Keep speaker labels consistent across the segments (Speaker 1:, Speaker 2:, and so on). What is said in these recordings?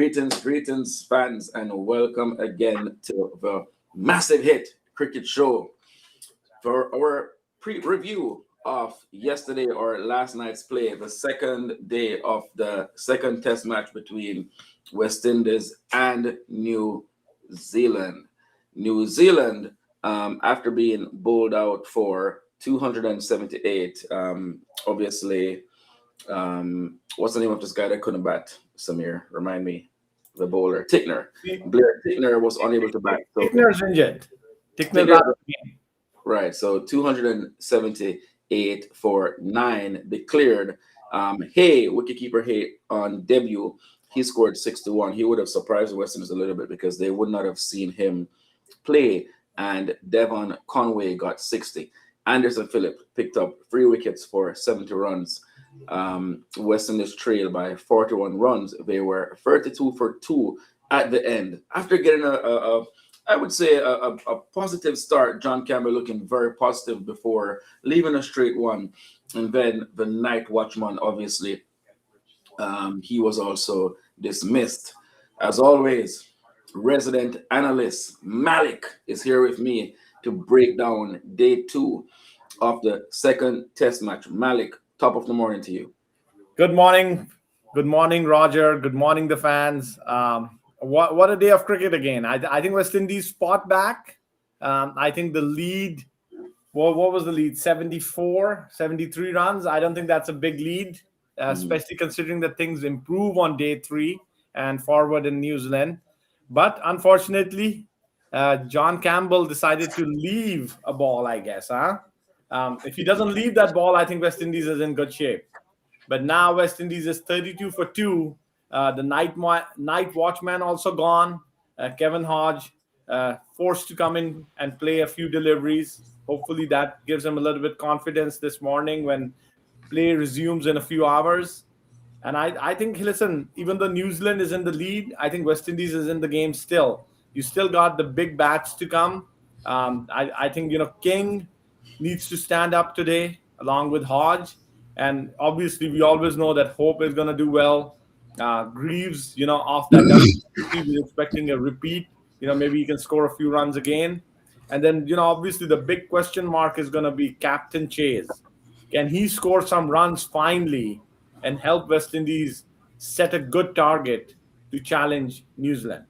Speaker 1: Greetings, fans, and welcome again to the Massive Hit Cricket Show. For our pre-review of yesterday or last night's play, the second day of the second test match between West Indies and New Zealand. New Zealand, after being bowled out for 278, obviously, what's the name of this guy that couldn't bat? Samir, remind me. The bowler, Tickner. Blair Tickner was unable to bat. So
Speaker 2: Tickner's injured.
Speaker 1: Tickner, right. So 278 for 9 declared. Wicketkeeper Hay on debut, he scored 6-1. He would have surprised the West Indies a little bit because they would not have seen him play. And Devon Conway got 60. Anderson Phillip picked up 3 wickets for 70 runs. West Indies trailed by 41 runs. They were 32 for 2 at the end. After getting I would say a positive start, John Campbell looking very positive before leaving a straight one. And then the night watchman, obviously, he was also dismissed. As always, resident analyst Malik is here with me to break down day 2 of the second test match. Malik, top of the morning to you.
Speaker 2: Good morning, Roger. Good morning, the fans. What a day of cricket again. I think West Indies fought back. I think the lead, what was the lead? 73 runs. I don't think that's a big lead, especially considering that things improve on day 3 and forward in New Zealand. But unfortunately, John Campbell decided to leave a ball, I guess. If he doesn't leave that ball, I think West Indies is in good shape. But now West Indies is 32 for 2. The night watchman also gone. Kevin Hodge forced to come in and play a few deliveries. Hopefully that gives him a little bit confidence this morning when play resumes in a few hours. And I think, listen, even though New Zealand is in the lead, I think West Indies is in the game still. You still got the big bats to come. I think, King needs to stand up today along with Hodge. And obviously, we always know that Hope is going to do well. Greaves, off that Duffy, we're expecting a repeat. Maybe he can score a few runs again. And then, obviously, the big question mark is going to be Captain Chase. Can he score some runs finally and help West Indies set a good target to challenge New Zealand?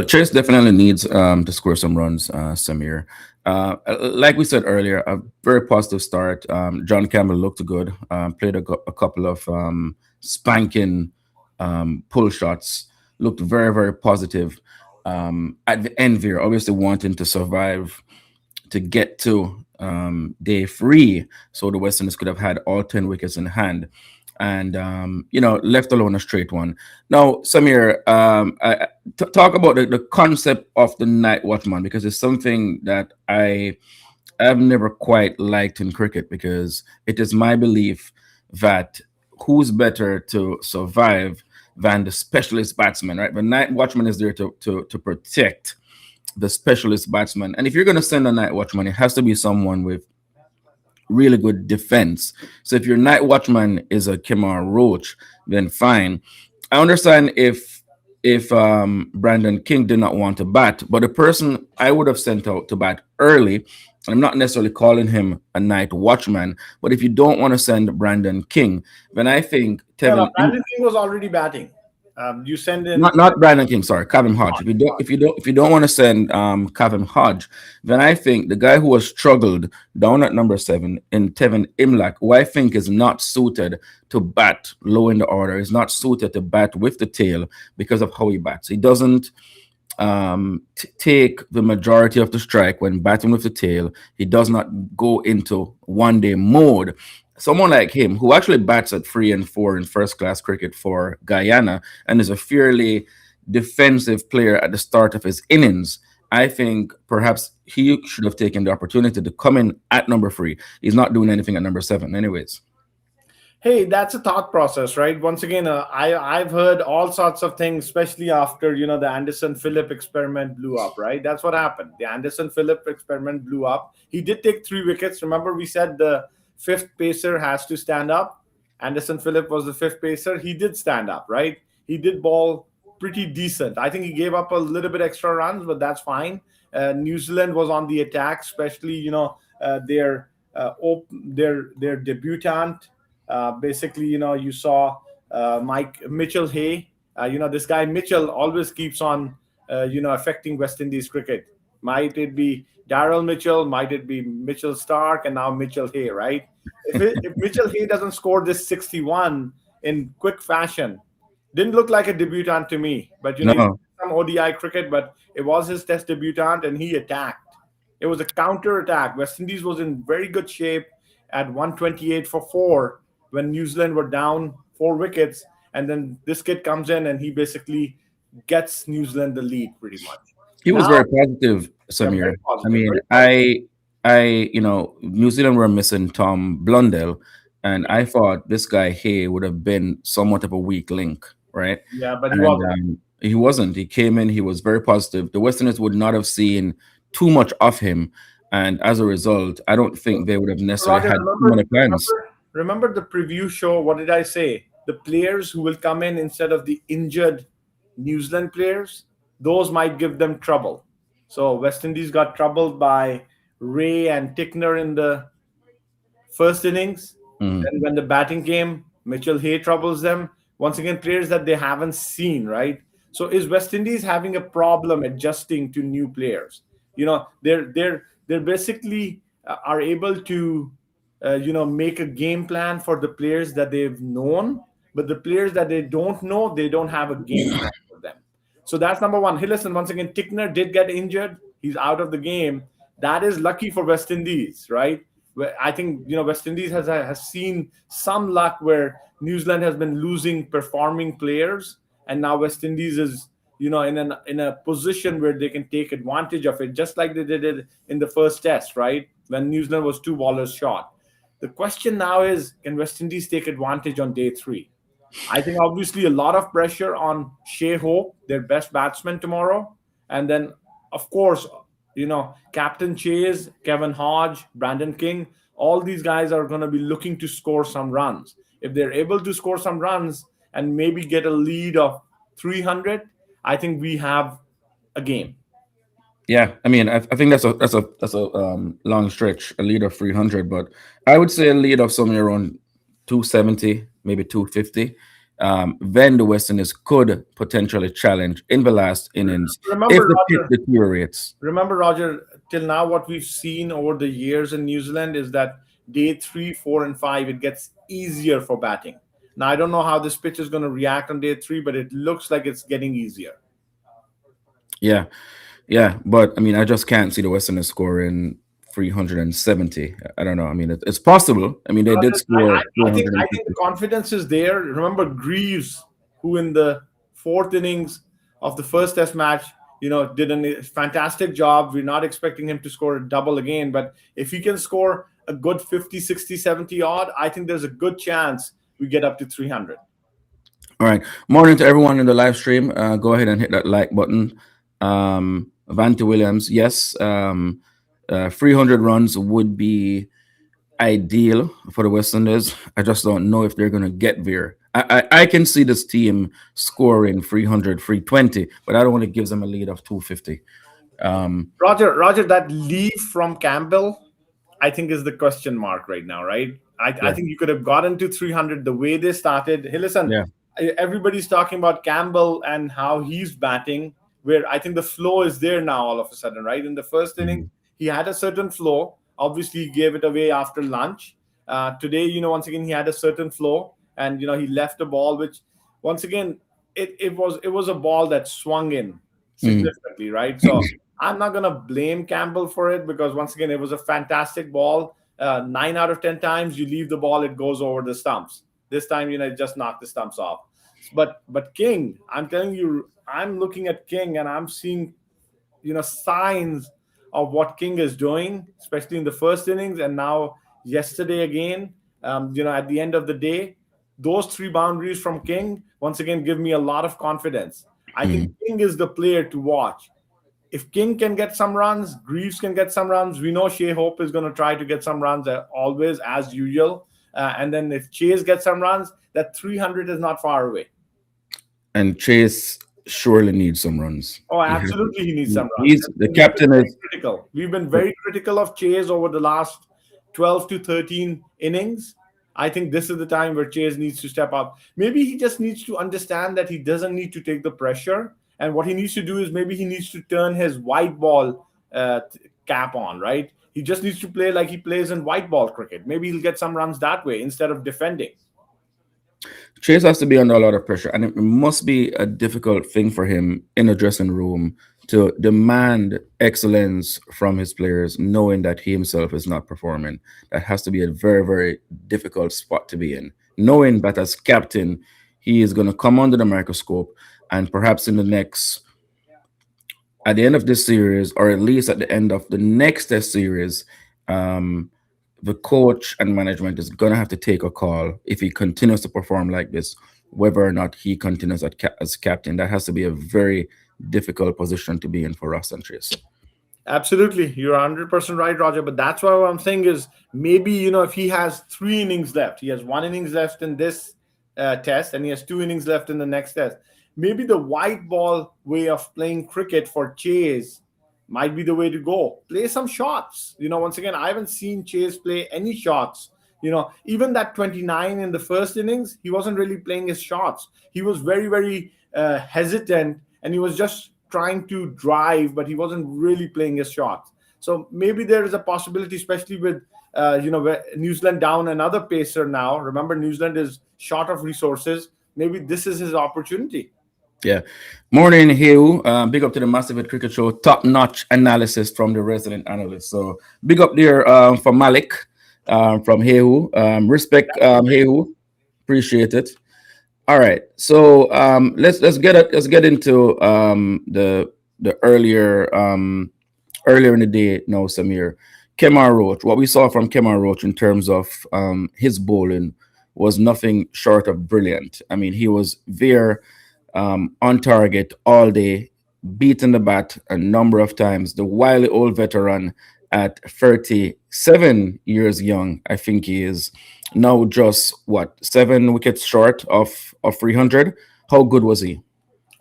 Speaker 1: Chase definitely needs to score some runs, Samir. Like we said earlier, a very positive start. John Campbell looked good, played a couple of spanking pull shots, looked very, very positive. At the end there, obviously wanting to survive to get to day 3, so the West Indies could have had all 10 wickets in hand. And left alone a straight one. Now, Samir, talk about the concept of the night watchman, because it's something that I have never quite liked in cricket, because it is my belief that who's better to survive than the specialist batsman, right? The night watchman is there to protect the specialist batsman. And if you're going to send a night watchman, it has to be someone with really good defense. So if your night watchman is a Kemar Roach, then fine. I understand if Brandon King did not want to bat, but the person I would have sent out to bat early, I'm not necessarily calling him a night watchman, but if you don't want to send Brandon King, then I think
Speaker 2: Brandon King was already batting. You send in
Speaker 1: not Brandon King, sorry, Kevin Hodge. If you don't want to send Kevin Hodge, then I think the guy who has struggled down at number 7 in Tevin Imlach, who I think is not suited to bat low in the order, is not suited to bat with the tail because of how he bats. He doesn't take the majority of the strike when batting with the tail. He does not go into one-day mode. Someone like him, who actually bats at 3 and 4 in first-class cricket for Guyana and is a fairly defensive player at the start of his innings, I think perhaps he should have taken the opportunity to come in at number 3. He's not doing anything at number 7 anyways.
Speaker 2: Hey, that's a thought process, right? Once again, I've heard all sorts of things, especially after, the Anderson Phillip experiment blew up, right? That's what happened. The Anderson Phillip experiment blew up. He did take 3 wickets. Remember, we said the 5th pacer has to stand up. Anderson Phillip was the 5th pacer. He did stand up, right? He did bowl pretty decent. I think he gave up a little bit extra runs, but that's fine. New Zealand was on the attack, especially their debutant. Basically, you saw Mike Mitchell Hay. This guy Mitchell always keeps on affecting West Indies cricket. Might it be Daryl Mitchell? Might it be Mitchell Stark? And now Mitchell Hay, right? If Mitchell Hay doesn't score this 61 in quick fashion, didn't look like a debutant to me. But he played
Speaker 1: No,
Speaker 2: some ODI cricket, but it was his test debutant, and he attacked. It was a counter attack. West Indies was in very good shape at 128 for four when New Zealand were down 4 wickets, and then this kid comes in and he basically gets New Zealand the lead pretty much.
Speaker 1: he was
Speaker 2: Now,
Speaker 1: very positive,
Speaker 2: yeah, very
Speaker 1: Samir. I
Speaker 2: positive,
Speaker 1: mean,
Speaker 2: very positive.
Speaker 1: New Zealand were missing Tom Blundell, and I thought this guy Hay would have been somewhat of a weak link, right?
Speaker 2: Yeah, but he
Speaker 1: And
Speaker 2: wasn't.
Speaker 1: he wasn't. He came in. He was very positive. The Westerners would not have seen too much of him, and as a result, I don't think they would have necessarily
Speaker 2: Roger,
Speaker 1: had too many plans.
Speaker 2: remember the preview show? What did I say? The players who will come in instead of the injured New Zealand players, those might give them trouble. So West Indies got troubled by Ray and Tickner in the first innings.
Speaker 1: Mm.
Speaker 2: Then when the batting came, Mitchell Hay troubles them. Once again, players that they haven't seen, right? So is West Indies having a problem adjusting to new players? They're basically are able to make a game plan for the players that they've known, but the players that they don't know, they don't have a game plan for them. So that's number one. Hey, listen, once again, Tickner did get injured. He's out of the game. That is lucky for West Indies, right? I think West Indies has seen some luck where New Zealand has been losing performing players, and now West Indies is in a position where they can take advantage of it, just like they did it in the first test, right? When New Zealand was two bowlers short. The question now is, can West Indies take advantage on day three? I think obviously a lot of pressure on Shea Hope, their best batsman tomorrow. And then, of course, Captain Chase, Kevin Hodge, Brandon King, all these guys are going to be looking to score some runs. If they're able to score some runs and maybe get a lead of 300, I think we have a game.
Speaker 1: Yeah, I mean, I think that's a long stretch, a lead of 300, but I would say a lead of somewhere around 270, maybe 250. Then the Westerners could potentially challenge in the last innings if
Speaker 2: Remember,
Speaker 1: the pitch
Speaker 2: Roger,
Speaker 1: deteriorates.
Speaker 2: remember, Roger, till now, what we've seen over the years in New Zealand is that day three, four, and five, it gets easier for batting. Now, I don't know how this pitch is going to react on day three, but it looks like it's getting easier.
Speaker 1: Yeah, yeah, but I mean, I just can't see the Westerners scoring 370. I don't know. I mean, it's possible. I mean, they did
Speaker 2: Roger, I,
Speaker 1: score
Speaker 2: I, I think I think the
Speaker 1: 450.
Speaker 2: confidence is there. Remember Greaves, who in the fourth innings of the first Test match, did a fantastic job. We're not expecting him to score a double again, but if he can score a good 50, 60, 70 odd, I think there's a good chance we get up to 300.
Speaker 1: All right. Morning to everyone in the live stream. Go ahead and hit that like button. Vante Williams, yes. 300 runs would be ideal for the West Indies. I just don't know if they're going to get there. I can see this team scoring 300, 320, but I don't want to give them a lead of 250.
Speaker 2: Roger, that leave from Campbell, I think is the question mark right now, right? I
Speaker 1: Yeah.
Speaker 2: think you could have gotten to 300 the way they started. Hey, listen,
Speaker 1: Yeah.
Speaker 2: everybody's talking about Campbell and how he's batting, where I think the flow is there now all of a sudden, right? In the first inning,
Speaker 1: Mhm.
Speaker 2: he had a certain flow. Obviously, he gave it away after lunch. Today, once again, he had a certain flow, and he left a ball, which once again, it was a ball that swung in
Speaker 1: Mhm.
Speaker 2: significantly, right? So I'm not gonna blame Campbell for it because once again, it was a fantastic ball. 9 out of 10 times you leave the ball, it goes over the stumps. This time, it just knocked the stumps off. But King, I'm telling you, I'm looking at King and I'm seeing signs of what King is doing, especially in the first innings and now yesterday again. At the end of the day, those three boundaries from King once again give me a lot of confidence. I think
Speaker 1: Mhm.
Speaker 2: King is the player to watch. If King can get some runs, Greaves can get some runs. We know Shea Hope is going to try to get some runs always as usual. And then if Chase gets some runs, that 300 is not far away.
Speaker 1: And Chase surely needs some runs.
Speaker 2: Oh,
Speaker 1: He has,
Speaker 2: absolutely, he needs some runs.
Speaker 1: he's the
Speaker 2: We've been
Speaker 1: captain
Speaker 2: very
Speaker 1: is
Speaker 2: critical. We've been very critical of Chase over the last 12 to 13 innings. I think this is the time where Chase needs to step up. Maybe he just needs to understand that he doesn't need to take the pressure. And what he needs to do is maybe he needs to turn his white ball cap on, right? He just needs to play like he plays in white ball cricket. Maybe he'll get some runs that way instead of defending.
Speaker 1: Chase has to be under a lot of pressure, and it must be a difficult thing for him in a dressing room to demand excellence from his players, knowing that he himself is not performing. That has to be a very, very difficult spot to be in, knowing that as captain, he is going to come under the microscope, and perhaps in the next, at the end of this series, or at least at the end of the next test series, um, the coach and management is going to have to take a call if he continues to perform like this, whether or not he continues as captain. That has to be a very difficult position to be in for Ross and Chase.
Speaker 2: Absolutely. You're 100% right, Roger. But that's why what I'm saying is maybe, if he has 3 innings left, he has 1 innings left in this test and he has 2 innings left in the next test. Maybe the white ball way of playing cricket for Chase might be the way to go. Play some shots. Once again, I haven't seen Chase play any shots. Even that 29 in the first innings, he wasn't really playing his shots. He was very, very hesitant and he was just trying to drive, but he wasn't really playing his shots. So maybe there is a possibility, especially with New Zealand down another pacer now. Remember, New Zealand is short of resources. Maybe this is his opportunity.
Speaker 1: Yeah. Morning, Hugh. Big up to the Massive Hit Cricket Show. Top notch analysis from the resident analyst. So big up there for Malik from Hugh. Respect, Hugh. Appreciate it. All right. So let's get into the earlier in the day now, Samir. Kemar Roach. What we saw from Kemar Roach in terms of his bowling was nothing short of brilliant. I mean, he was there on target all day, beating the bat a number of times. The wily old veteran at 37 years young, I think he is now just what 7 wickets short of 300. How good was he?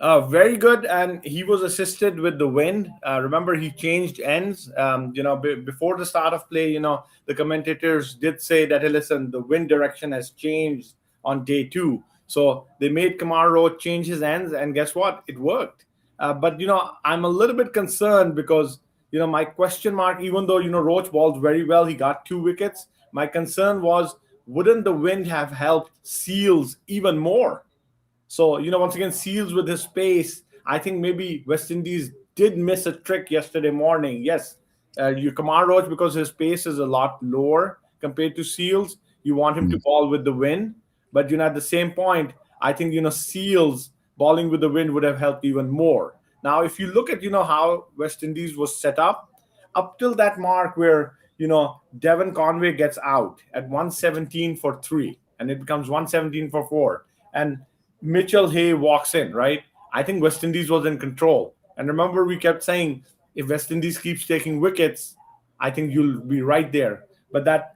Speaker 2: Very good, and he was assisted with the wind. Remember, he changed ends. Before the start of play, the commentators did say that, hey, listen, the wind direction has changed on day 2. So they made Kemar Roach change his ends, and guess what? It worked. But I'm a little bit concerned because my question mark, even though Roach balled very well, he got 2 wickets. My concern was, wouldn't the wind have helped Seals even more? So, once again, Seals with his pace, I think maybe West Indies did miss a trick yesterday morning. Yes, you Kamar Roach, because his pace is a lot lower compared to Seals, you want him to
Speaker 1: Mm.
Speaker 2: ball with the wind. But, at the same point, I think, Seals balling with the wind would have helped even more. Now, if you look at, how West Indies was set up till that mark where, Devon Conway gets out at 117 for 3, and it becomes 117 for 4. And Mitchell Hay walks in, right? I think West Indies was in control. And remember, we kept saying if West Indies keeps taking wickets, I think you'll be right there. But that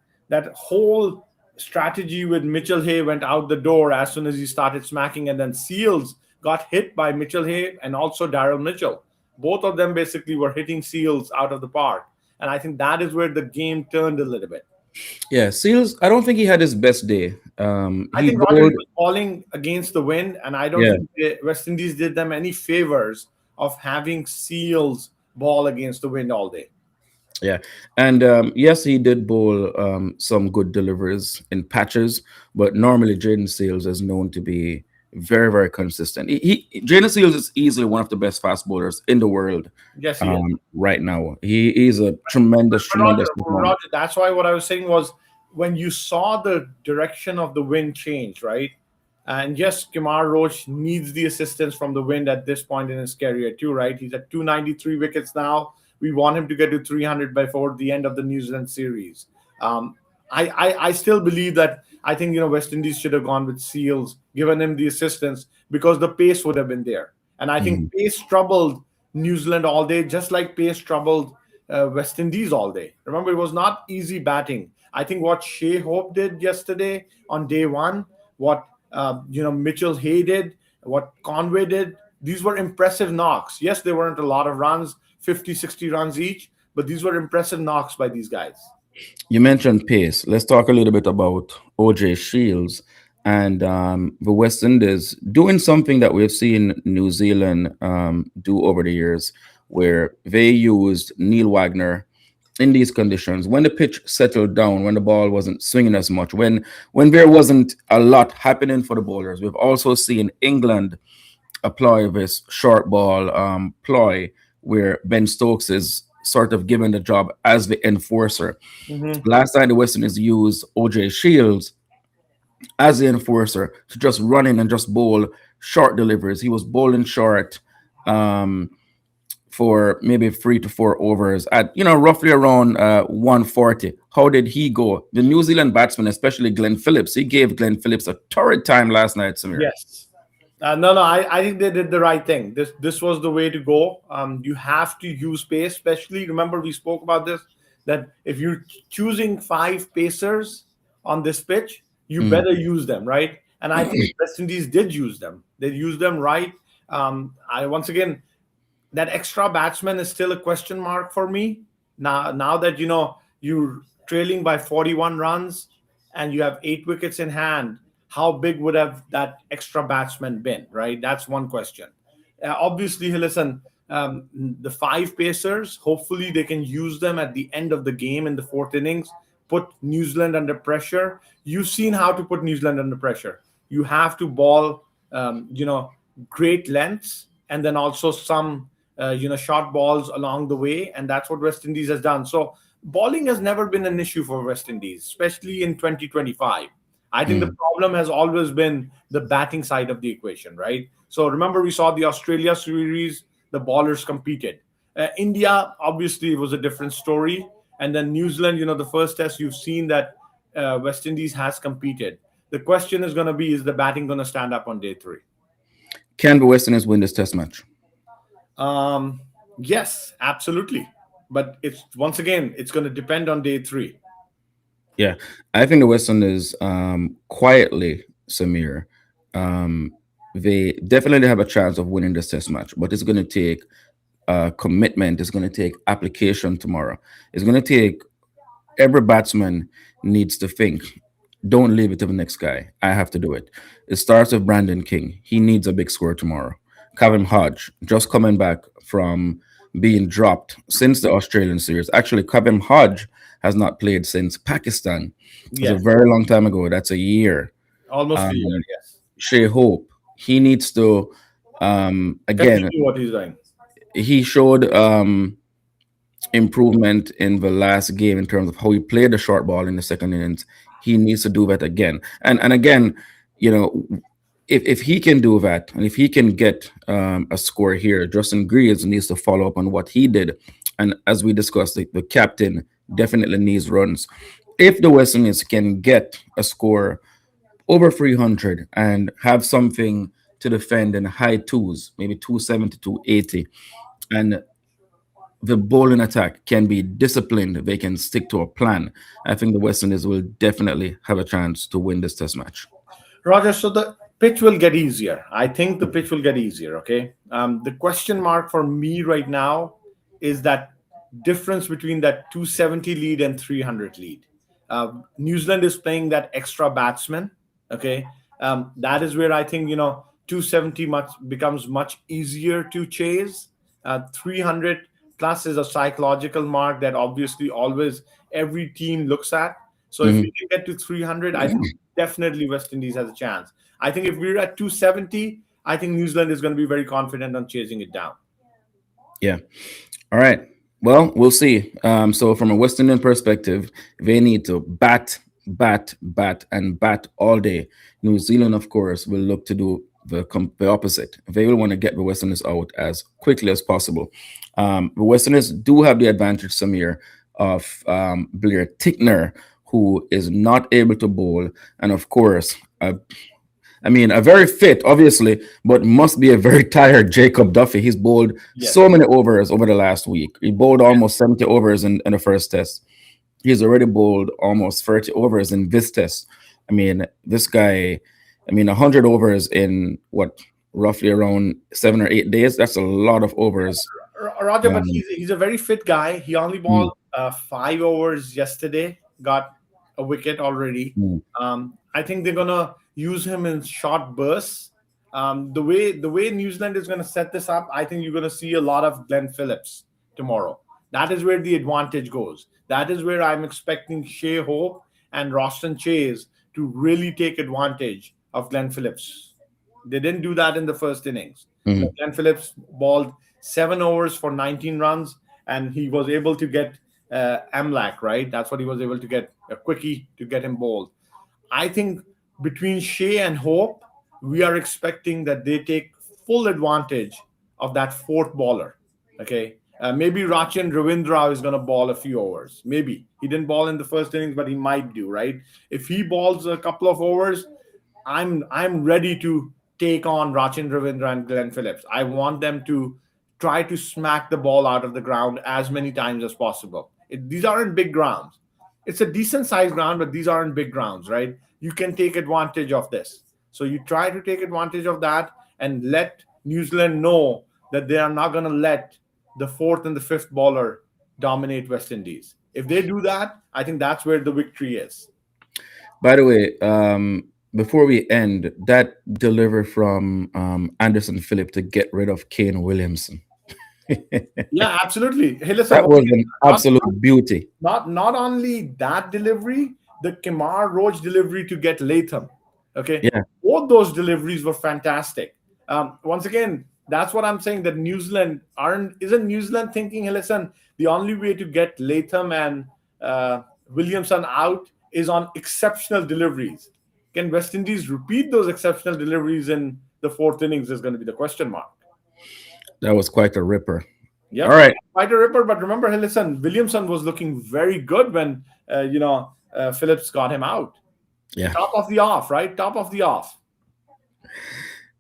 Speaker 2: whole strategy with Mitchell Hay went out the door as soon as he started smacking, and then Seals got hit by Mitchell Hay and also Daryl Mitchell. Both of them basically were hitting Seals out of the park. And I think that is where the game turned a little bit.
Speaker 1: Yeah, Seals. I don't think he had his best day.
Speaker 2: I
Speaker 1: He
Speaker 2: think Roger, he
Speaker 1: bowled.
Speaker 2: was falling against the wind, and I don't
Speaker 1: Yeah,
Speaker 2: think the West Indies did them any favors of having Seals ball against the wind all day.
Speaker 1: yeah, and yes, he did bowl some good deliveries in patches, but normally Jaden Seals is known to be very, very consistent. Jaden Seals is easily one of the best fast bowlers in the world
Speaker 2: Yes, he is.
Speaker 1: right now. He's a tremendous,
Speaker 2: But Roger,
Speaker 1: tremendous performer.
Speaker 2: Roger, that's why what I was saying was when you saw the direction of the wind change, right? And yes, Kemar Roach needs the assistance from the wind at this point in his career too, right? He's at 293 wickets now. We want him to get to 300 before the end of the New Zealand series. Um, I still believe that I think West Indies should have gone with Seals, given him the assistance because the pace would have been there. And I think
Speaker 1: Mhm.
Speaker 2: pace troubled New Zealand all day, just like pace troubled West Indies all day. Remember, it was not easy batting. I think what Shea Hope did yesterday on day 1, what Mitchell Hay did, what Conway did, these were impressive knocks. Yes, there weren't a lot of runs, 50, 60 runs each, but these were impressive knocks by these guys.
Speaker 1: You mentioned pace. Let's talk a little bit about OJ Shields and the West Indies doing something that we've seen New Zealand do over the years, where they used Neil Wagner in these conditions when the pitch settled down, when the ball wasn't swinging as much, when there wasn't a lot happening for the bowlers. We've also seen England apply this short ball ploy where Ben Stokes is sort of given the job as the enforcer.
Speaker 2: Mhm.
Speaker 1: Last time the West Indies used OJ Shields as the enforcer to just run in and just bowl short deliveries. He was bowling short um, for maybe 3 to 4 overs at roughly around 140. How did he go? The New Zealand batsman, especially Glenn Phillips, he gave Glenn Phillips a torrid time last night, Samir.
Speaker 2: Yes. No, no, I think they did the right thing. This was the way to go. You have to use pace, especially remember we spoke about this, that if you're choosing five pacers on this pitch, you
Speaker 1: Mm,
Speaker 2: better use them, right? And I think West Indies did use them. They used them right. I once again, that extra batsman is still a question mark for me. Now that you're trailing by 41 runs and you have 8 wickets in hand, how big would have that extra batsman been, right? That's one question. Obviously, hey, listen, the five pacers, hopefully they can use them at the end of the game in the fourth innings, put New Zealand under pressure. You've seen how to put New Zealand under pressure. You have to ball, great lengths and then also some, short balls along the way. And that's what West Indies has done. So bowling has never been an issue for West Indies, especially in 2025. I think the
Speaker 1: mm.
Speaker 2: problem has always been the batting side of the equation, right? So remember, we saw the Australia series, the bowlers competed. India, obviously, it was a different story. And then New Zealand, the first test, you've seen that West Indies has competed. The question is going to be, is the batting going to stand up on day three?
Speaker 1: Can the West Indies win this test match?
Speaker 2: Um, yes, absolutely. But it's once again, it's going to depend on day three.
Speaker 1: Yeah, I think the West Indies quietly, Samir, um, they definitely have a chance of winning this test match, but it's going to take commitment. It's going to take application tomorrow. It's going to take every batsman needs to think. Don't leave it to the next guy. I have to do it. It starts with Brandon King. He needs a big score tomorrow. Kevin Hodge, just coming back from being dropped since the Australian series. Actually, Kevin Hodge has not played since Pakistan. It was a
Speaker 2: Yes,
Speaker 1: very long time ago. That's a year.
Speaker 2: almost a year.
Speaker 1: Um,
Speaker 2: Yes,
Speaker 1: Shea Hope, he needs to again.
Speaker 2: continue what he's doing.
Speaker 1: He showed improvement in the last game in terms of how he played the short ball in the second innings. He needs to do that again. And again, you know, if he can do that and if he can get a score here, Justin Greaves needs to follow up on what he did. And as we discussed, the captain definitely needs runs. If the West Indies can get a score over 300 and have something to defend in high twos, maybe 270, 280, and the bowling attack can be disciplined, they can stick to a plan, I think the West Indies will definitely have a chance to win this test match.
Speaker 2: Roger, so the pitch will get easier. I think the pitch will get easier. Okay. The question mark for me right now is that difference between that 270 lead and 300 lead. New Zealand is playing that extra batsman. Okay. That is where I think, 270 much becomes much easier to chase. 300 plus is a psychological mark that obviously always every team looks at. So if
Speaker 1: Mhm.
Speaker 2: we can get to 300, I think definitely West Indies has a chance. I think if we're at 270, I think New Zealand is going to be very confident on chasing it down.
Speaker 1: Yeah. All right. Well, we'll see. So, from a West Indian perspective, they need to bat, bat, bat, and bat all day. New Zealand, of course, will look to do the opposite. They will want to get the West Indies out as quickly as possible. The West Indies do have the advantage, Samir, of Blair Tickner, who is not able to bowl, and of course, I mean, a very fit, obviously, but must be a very tired Jacob Duffy. He's bowled
Speaker 2: Yes.
Speaker 1: so many overs over the last week. He bowled almost 70 overs in the first test. He's already bowled almost 30 overs in this test. I mean, this guy, I mean, 100 overs in what? roughly around 7 or 8 days. That's a lot of overs.
Speaker 2: Roger, but
Speaker 1: Um,
Speaker 2: he's a very fit guy. He only
Speaker 1: mm,
Speaker 2: balled 5 overs yesterday, got a wicket already.
Speaker 1: mm,
Speaker 2: I think they're gonna use him in short bursts. The way New Zealand is gonna set this up, I think you're gonna see a lot of Glenn Phillips tomorrow. That is where the advantage goes. That is where I'm expecting Shea Hope and Roston Chase to really take advantage of Glenn Phillips. They didn't do that in the first innings.
Speaker 1: mm.
Speaker 2: Glenn Phillips balled 7 overs for 19 runs, and he was able to get Amlak, right? That's what he was able to get, a quickie to get him bowled. I think between Shea and Hope, we are expecting that they take full advantage of that fourth bowler. Okay. Maybe Rachin Ravindra is going to ball a few overs. Maybe he didn't ball in the first innings, but he might do, right? If he balls a couple of overs, I'm ready to take on Rachin Ravindra and Glenn Phillips. I want them to try to smack the ball out of the ground as many times as possible. These aren't big grounds. It's a decent sized ground, but these aren't big grounds, right? You can take advantage of this. So you try to take advantage of that and let New Zealand know that they are not going to let the fourth and the fifth bowler dominate West Indies. If they do that, I think that's where the victory is.
Speaker 1: By the way, before we end, that delivery from Anderson Phillip to get rid of Kane Williamson.
Speaker 2: Yeah, absolutely. Hey, listen,
Speaker 1: That was an absolute beauty.
Speaker 2: not only that delivery, the Kemar Roach delivery to get Latham. Okay,
Speaker 1: Yeah.
Speaker 2: both those deliveries were fantastic. Once again, that's what I'm saying. That New Zealand isn't New Zealand thinking, hey, listen, the only way to get Latham and Williamson out is on exceptional deliveries. Can West Indies repeat those exceptional deliveries in the fourth innings? Is going to be the question mark.
Speaker 1: That was quite a ripper. All
Speaker 2: Yep,
Speaker 1: right.
Speaker 2: quite a ripper. But remember, hey, listen, Williamson was looking very good when Phillips got him out.
Speaker 1: Yeah.
Speaker 2: Top of the off, right? Top of the off.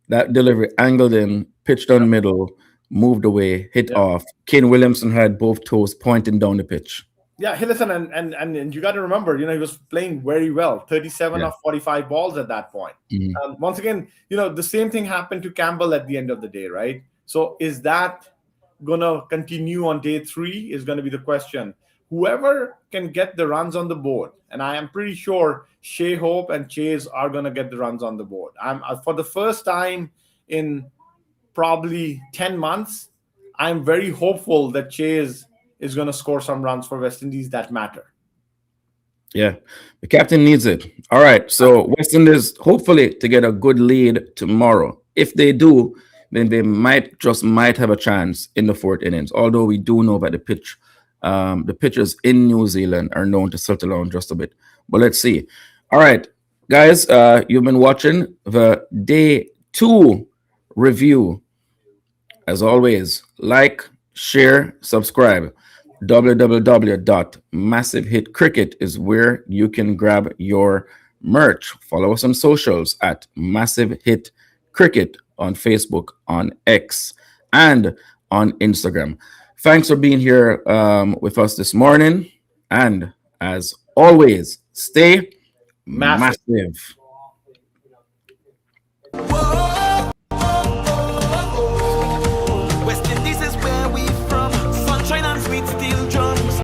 Speaker 1: That delivery angled in, pitched on middle, moved away, hit
Speaker 2: Yeah.
Speaker 1: off. Kane Williamson had both toes pointing down the pitch.
Speaker 2: Yeah, hey, listen, and you got to remember, he was playing very well. 37
Speaker 1: Yeah.
Speaker 2: of 45 balls at that point.
Speaker 1: Mhm.
Speaker 2: Once again, the same thing happened to Campbell at the end of the day, right? So is that gonna continue on day three? Is going to be the question. Whoever can get the runs on the board, and I am pretty sure Shea Hope and Chase are going to get the runs on the board. I'm for the first time in probably 10 months, I'm very hopeful that Chase is going to score some runs for West Indies that matter.
Speaker 1: Yeah. The captain needs it. All right. So West Indies hopefully to get a good lead tomorrow. If they do, then they might have a chance in the fourth innings. Although we do know that the pitchers in New Zealand are known to settle down just a bit. But let's see. All right, guys, you've been watching the day 2 review. As always, like, share, subscribe. www.massivehitcricket is where you can grab your merch. Follow us on socials at Massive Hit Cricket on Facebook, on X, and on Instagram. Thanks for being here with us this morning. And as always, stay
Speaker 2: Massive.
Speaker 1: massive.